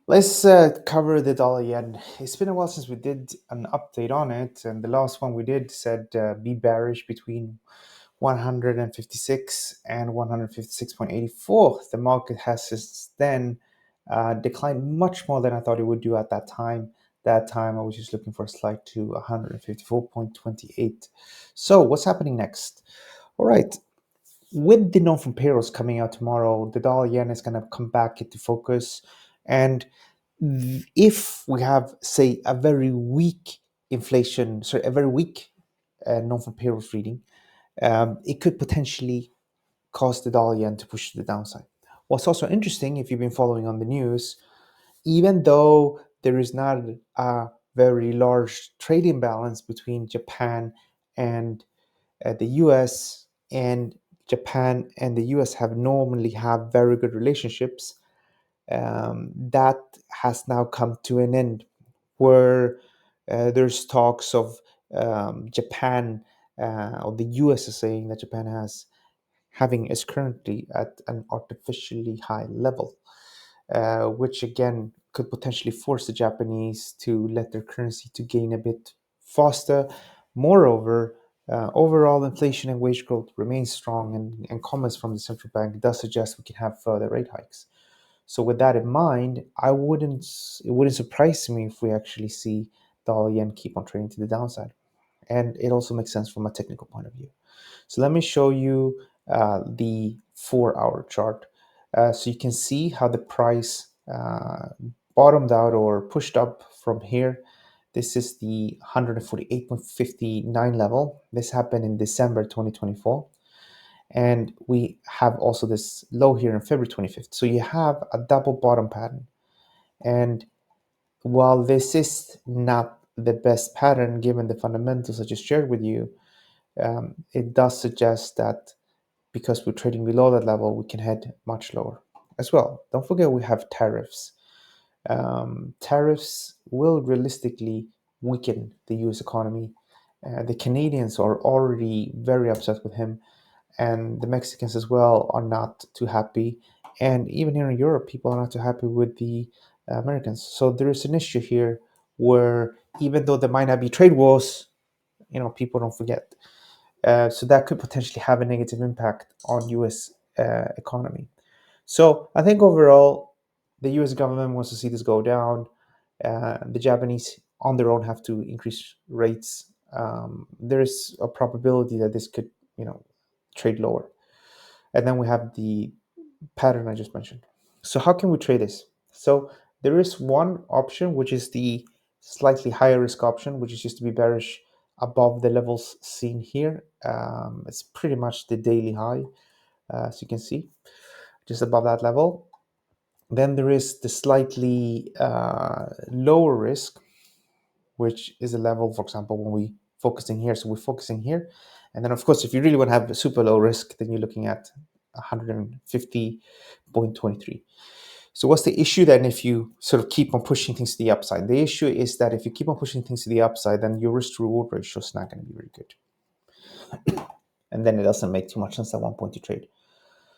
Let's cover the dollar yen. It's been a while since we did an update on it, and the last one we did said be bearish between 156 and 156.84. The market has since then declined much more than I thought it would do at that time. That time I was just looking for a slide to 154.28. So what's happening next? All right, with the non-farm payrolls coming out tomorrow, the dollar yen is going to come back into focus. And if we have, say, a very weak a very weak non-farm payrolls reading, it could potentially cause the dollar yen to push to the downside. What's also interesting, if you've been following on the news, even though there is not a very large trade imbalance between Japan and the US, and Japan and the US have normally have very good relationships, that has now come to an end, where there's talks of Japan, or the US is saying that Japan has having is currently at an artificially high level, which again could potentially force the Japanese to let their currency to gain a bit faster. Moreover, overall inflation and wage growth remains strong, and comments from the central bank does suggest we can have further rate hikes. So with that in mind, it wouldn't surprise me if we actually see dollar yen keep on trading to the downside. And it also makes sense from a technical point of view. So let me show you the 4-hour chart. So you can see how the price bottomed out or pushed up from here. This is the 148.59 level. This happened in December 2024. And we have also this low here in February 25th. So you have a double bottom pattern. And while this is not the best pattern given the fundamentals I just shared with you, it does suggest that because we're trading below that level, we can head much lower as well. Don't forget we have tariffs. Tariffs will realistically weaken the US economy. The Canadians are already very upset with him, and the Mexicans as well are not too happy. And even here in Europe, people are not too happy with the Americans. So there is an issue here where even though there might not be trade wars, people don't forget. So that could potentially have a negative impact on U.S. Economy. So I think overall, the U.S. government wants to see this go down. The Japanese, on their own, have to increase rates. There is a probability that this could, trade lower. And then we have the pattern I just mentioned. So how can we trade this? So there is one option, which is the slightly higher risk option, which is just to be bearish above the levels seen here. It's pretty much the daily high, as you can see, just above that level. Then there is the slightly lower risk, which is a level, for example, when we focusing here. So we're focusing here. And then, of course, if you really want to have a super low risk, then you're looking at 150.23. So what's the issue then if you sort of keep on pushing things to the upside? The issue is that if you keep on pushing things to the upside, then your risk to reward ratio is not going to be very good. And then it doesn't make too much sense at one point to trade.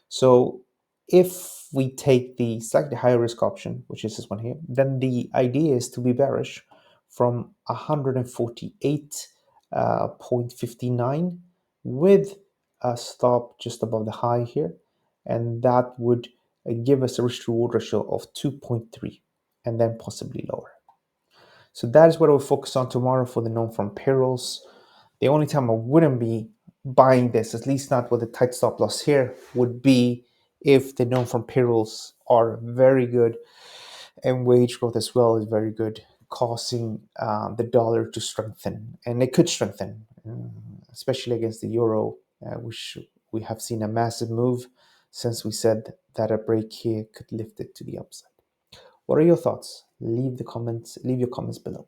So if we take the slightly higher risk option, which is this one here, then the idea is to be bearish from 148.59 with a stop just above the high here. And that would give us a risk to reward ratio of 2.3 and then possibly lower. So that is what I will focus on tomorrow for the non-farm payrolls. The only time I wouldn't be buying this, at least not with a tight stop loss here, would be if the non-farm payrolls are very good and wage growth as well is very good, causing the dollar to strengthen. And it could strengthen, especially against the euro, which we have seen a massive move since we said that a break here could lift it to the upside. What are your thoughts? Leave your comments below.